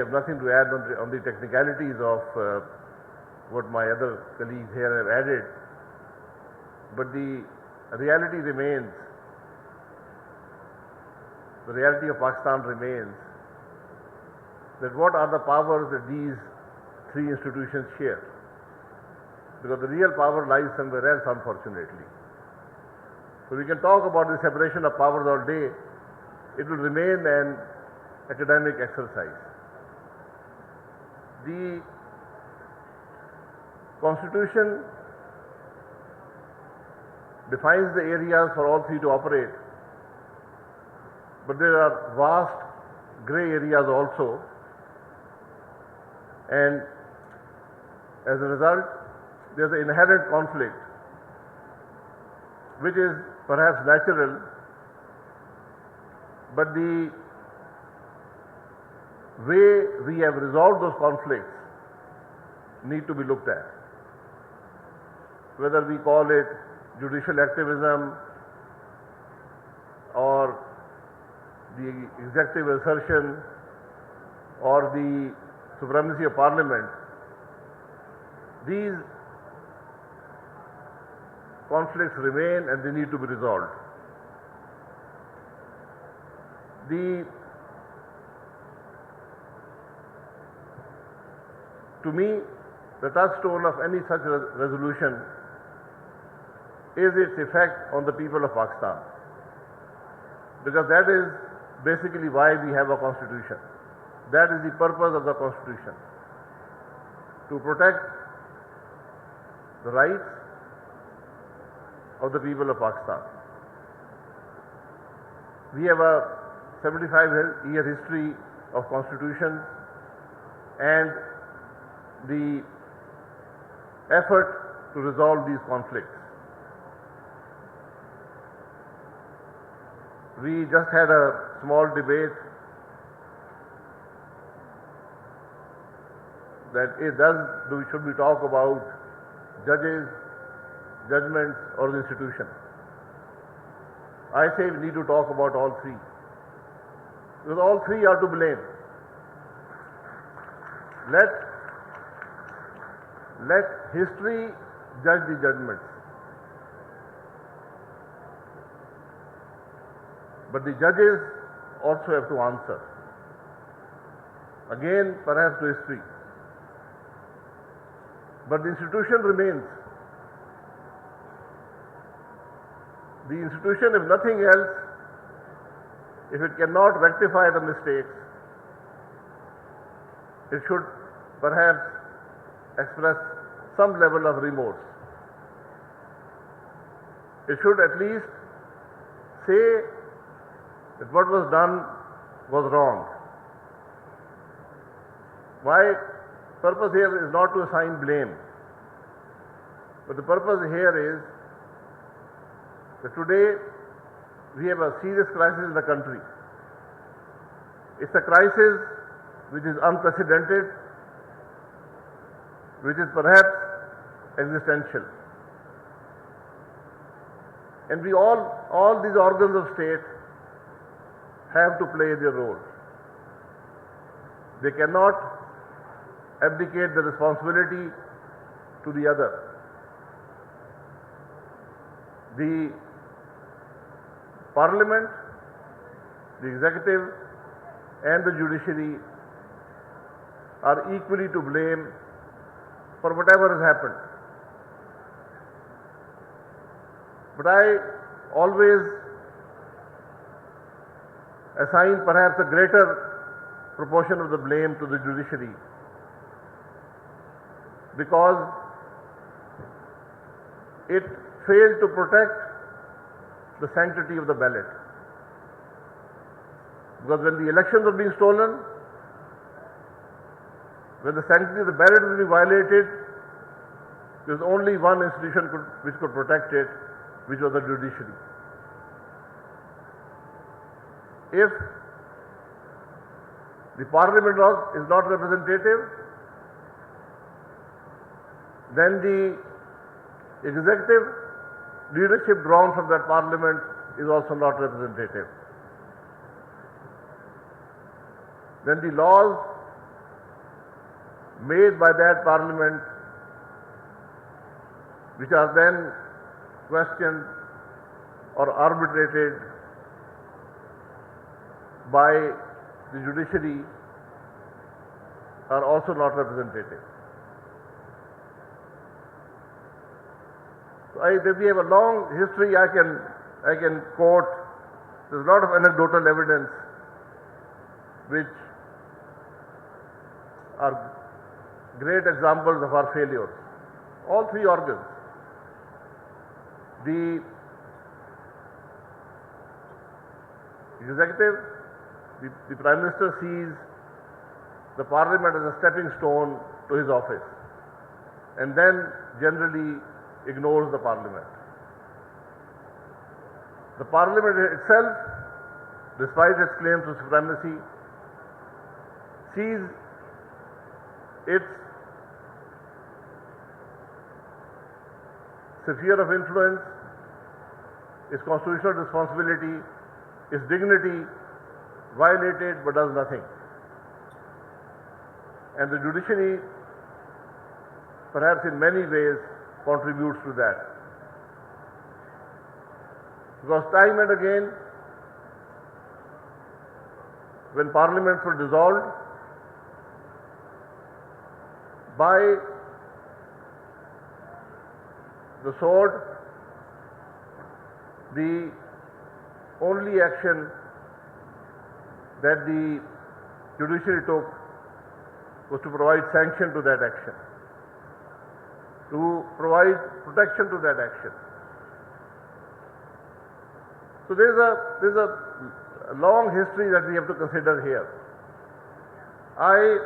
I have nothing to add on the technicalities of what my other colleagues here have added, but the reality remains, the reality of Pakistan remains that what are the powers that these three institutions share? Because the real power lies somewhere else, unfortunately. So we can talk about the separation of powers all day. It will remain an academic exercise. The Constitution defines the areas for all three to operate, but there are vast grey areas also, and as a result, there is an inherent conflict, which is perhaps natural, but the way we have resolved those conflicts need to be looked at. Whether we call it judicial activism or the executive assertion or the supremacy of parliament, these conflicts remain and they need to be resolved. To me, the touchstone of any such resolution is its effect on the people of Pakistan, because that is basically why we have a constitution. That is the purpose of the constitution, to protect the rights of the people of Pakistan. We have a 75-year history of constitutions and the effort to resolve these conflicts. We just had a small debate that should we talk about judges, judgments, or the institution. I say we need to talk about all three, because all three are to blame. Let history judge the judgments, but the judges also have to answer, again perhaps to history. But the institution remains. The institution, if nothing else, if it cannot rectify the mistakes, it should perhaps express some level of remorse. It should at least say that what was done was wrong. My purpose here is not to assign blame, but the purpose here is that today we have a serious crisis in the country. It's a crisis which is unprecedented, which is perhaps existential. And we all these organs of state have to play their role. They cannot abdicate the responsibility to the other. The Parliament, the executive, and the judiciary are equally to blame for whatever has happened. But I always assign perhaps a greater proportion of the blame to the judiciary, because it failed to protect the sanctity of the ballot. Because when the elections were being stolen, when the sanctity of the ballot was being violated, there was only one institution which could protect it, which was the judiciary. If the Parliament is not representative, then the executive leadership drawn from that Parliament is also not representative. Then the laws made by that parliament, which are then questioned or arbitrated by the judiciary, are also not representative. So we have a long history. I can quote. There's a lot of anecdotal evidence which are great examples of our failures. All three organs. The executive, the Prime Minister sees the Parliament as a stepping stone to his office, and then generally ignores the Parliament. The Parliament itself, despite its claims to supremacy, sees its sphere of influence, its constitutional responsibility, its dignity violated, but does nothing. And the judiciary, perhaps in many ways, contributes to that. Because time and again, when parliaments were dissolved, by the sword, the only action that the judiciary took was to provide sanction to that action, to provide protection to that action. So there's a long history that we have to consider here. I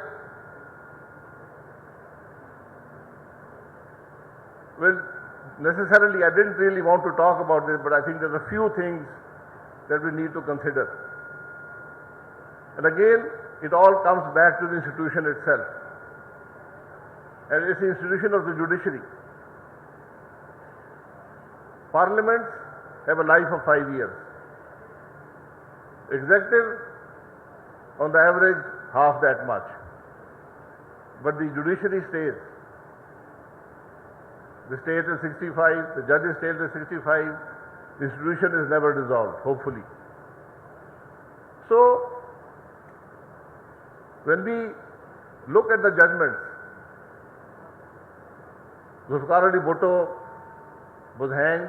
didn't really want to talk about this, but I think there's a few things that we need to consider. And again, it all comes back to the institution itself. And it's the institution of the judiciary. Parliaments have a life of 5 years. Executive, on the average, half that much. But the judiciary stays. The state is 65, the judges stay till 65, the institution is never dissolved, hopefully. So, when we look at the judgments, Zulfikar Ali Bhutto was hanged.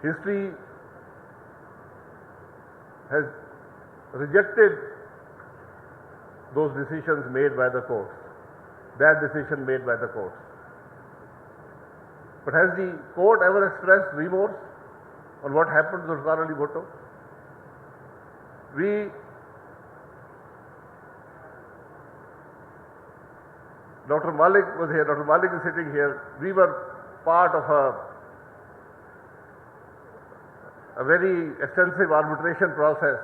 History has rejected those decisions made by the courts. That decision made by the courts. But has the court ever expressed remorse on what happened to Zulfikar Ali Bhutto? Dr. Malik was here, Dr. Malik is sitting here. We were part of a very extensive arbitration process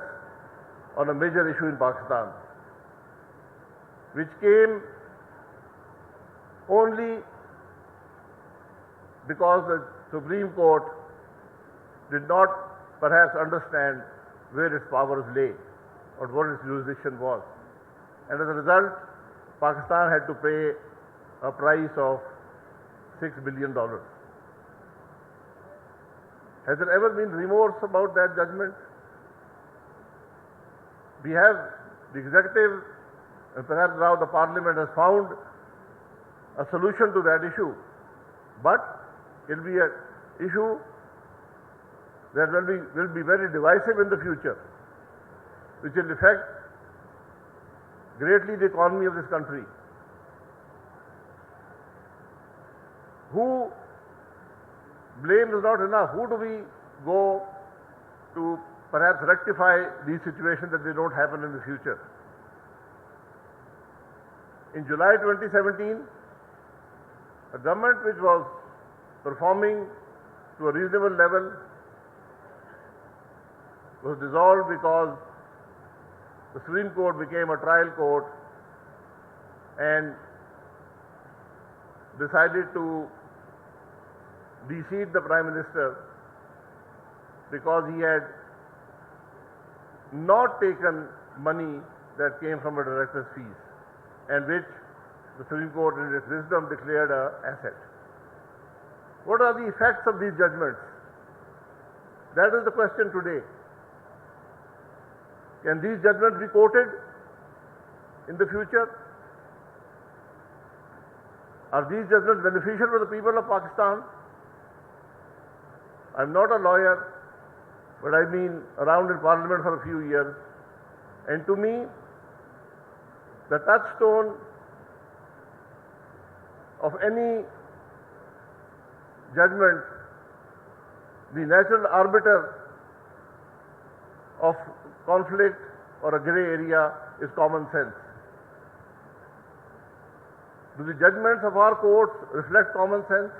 on a major issue in Pakistan, which came only because the Supreme Court did not perhaps understand where its powers lay or what its jurisdiction was. And as a result, Pakistan had to pay a price of $6 billion. Has there ever been remorse about that judgment? We have the executive, and perhaps now the Parliament has found a solution to that issue, but it will be an issue that will be very divisive in the future, which will affect greatly the economy of this country. Who blame is not enough. Who do we go to perhaps rectify these situations that they don't happen in the future? In July 2017, a government which was performing to a reasonable level was dissolved because the Supreme Court became a trial court and decided to de-seat the Prime Minister because he had not taken money that came from a director's fees and which the Supreme Court in its wisdom declared an asset. What are the effects of these judgments? That is the question today. Can these judgments be quoted in the future? Are these judgments beneficial for the people of Pakistan? I'm not a lawyer, but I've been around in Parliament for a few years. And to me, the touchstone of any judgment, the natural arbiter of conflict or a grey area is common sense. Do the judgments of our courts reflect common sense?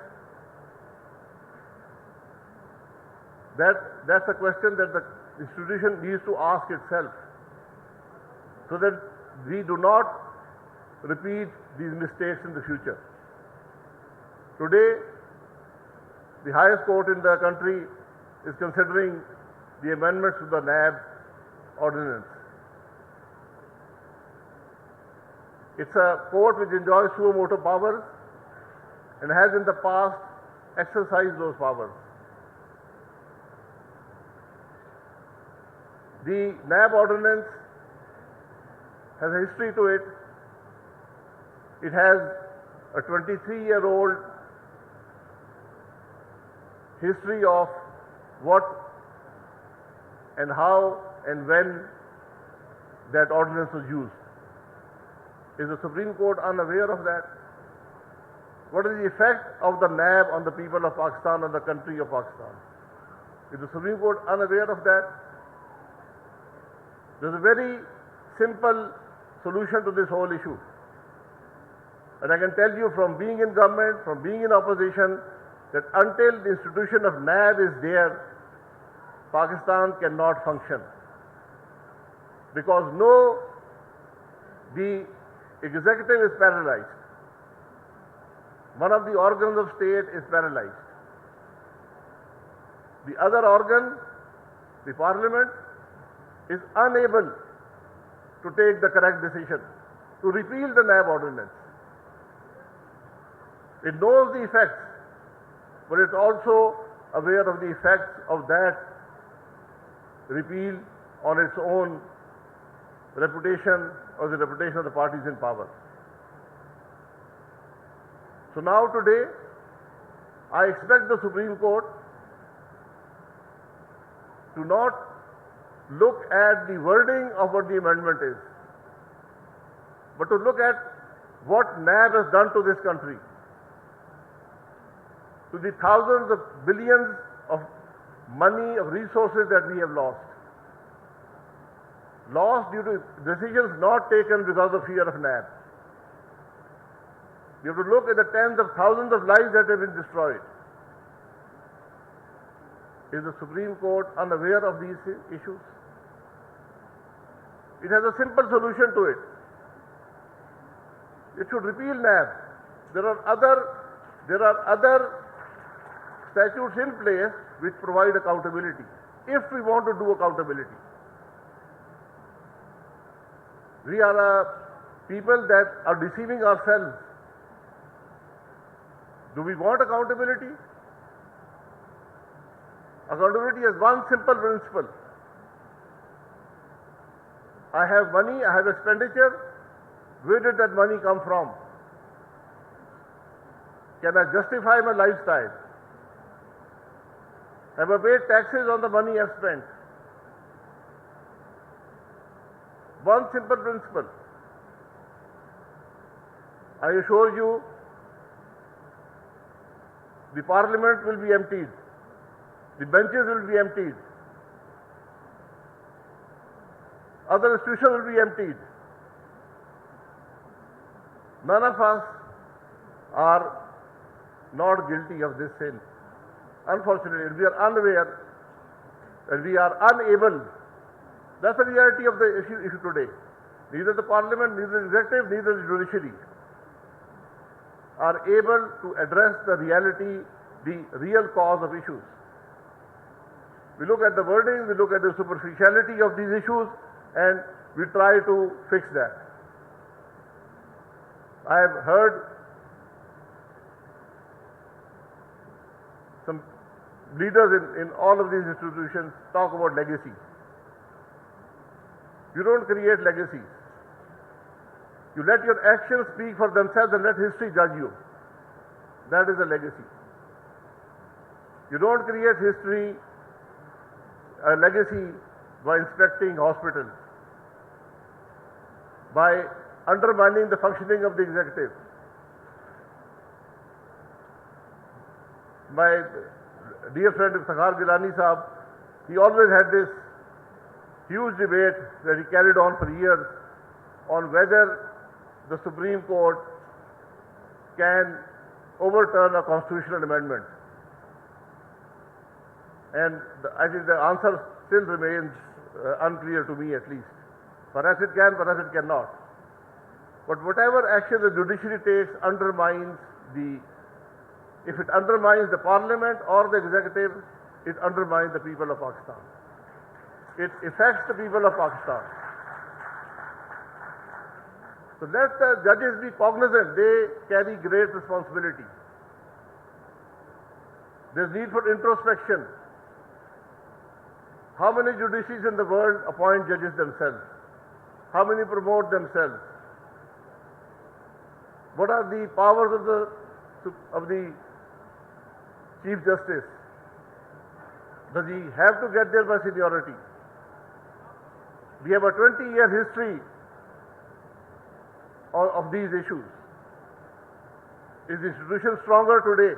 That's a question that the institution needs to ask itself, so that we do not repeat these mistakes in the future. Today, the highest court in the country is considering the amendments to the NAB ordinance. It's a court which enjoys suo motu powers and has in the past exercised those powers. The NAB ordinance has a history to it. It has a 23-year-old history of what and how and when that ordinance was used. Is the Supreme Court unaware of that? What is the effect of the NAB on the people of Pakistan and the country of Pakistan? Is the Supreme Court unaware of that? There's a very simple solution to this whole issue. And I can tell you from being in government, from being in opposition, that until the institution of NAB is there, Pakistan cannot function. Because the executive is paralyzed. One of the organs of state is paralyzed. The other organ, the parliament, is unable to take the correct decision to repeal the NAB ordinance. It knows the effects, but it's also aware of the effects of that repeal on its own reputation or the reputation of the parties in power. So now today, I expect the Supreme Court to not look at the wording of what the amendment is, but to look at what NAB has done to this country, to the thousands of billions of money, of resources that we have lost due to decisions not taken because of fear of NAB. We have to look at the tens of thousands of lives that have been destroyed. Is the Supreme Court unaware of these issues? It has a simple solution to it. It should repeal NAB. There are other statutes in place which provide accountability, if we want to do accountability. We are a people that are deceiving ourselves. Do we want accountability? Accountability has one simple principle. I have money, I have expenditure. Where did that money come from? Can I justify my lifestyle? Have I paid taxes on the money I've spent? One simple principle. I assure you, the parliament will be emptied. The benches will be emptied. Other institutions will be emptied. None of us are not guilty of this sin. Unfortunately, we are unaware and we are unable. That's the reality of the issue today. Neither the parliament, neither the executive, neither the judiciary are able to address the reality, the real cause of issues. We look at the wording, we look at the superficiality of these issues, and we try to fix that. I have heard some leaders in all of these institutions talk about legacy. You don't create legacies. You let your actions speak for themselves and let history judge you. That is a legacy. You don't create a legacy by inspecting hospitals, by undermining the functioning of the executive. My dear friend Khaqan Sahab, he always had this huge debate that he carried on for years on whether the Supreme Court can overturn a constitutional amendment. And I think the answer still remains unclear to me, at least. Perhaps it can, perhaps it cannot. But whatever action the judiciary takes if it undermines the parliament or the executive, it undermines the people of Pakistan. It affects the people of Pakistan. So let the judges be cognizant. They carry great responsibility. There's need for introspection. How many judiciaries in the world appoint judges themselves? How many promote themselves? What are the powers of the Chief Justice? Does he have to get there by seniority? We have a 20-year history of these issues. Is the institution stronger today?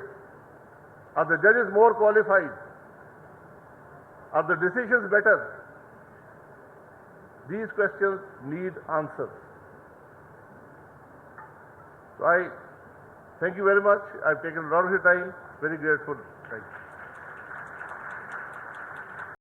Are the judges more qualified? Are the decisions better? These questions need answers. So I thank you very much. I've taken a lot of your time. Very grateful. Thank you.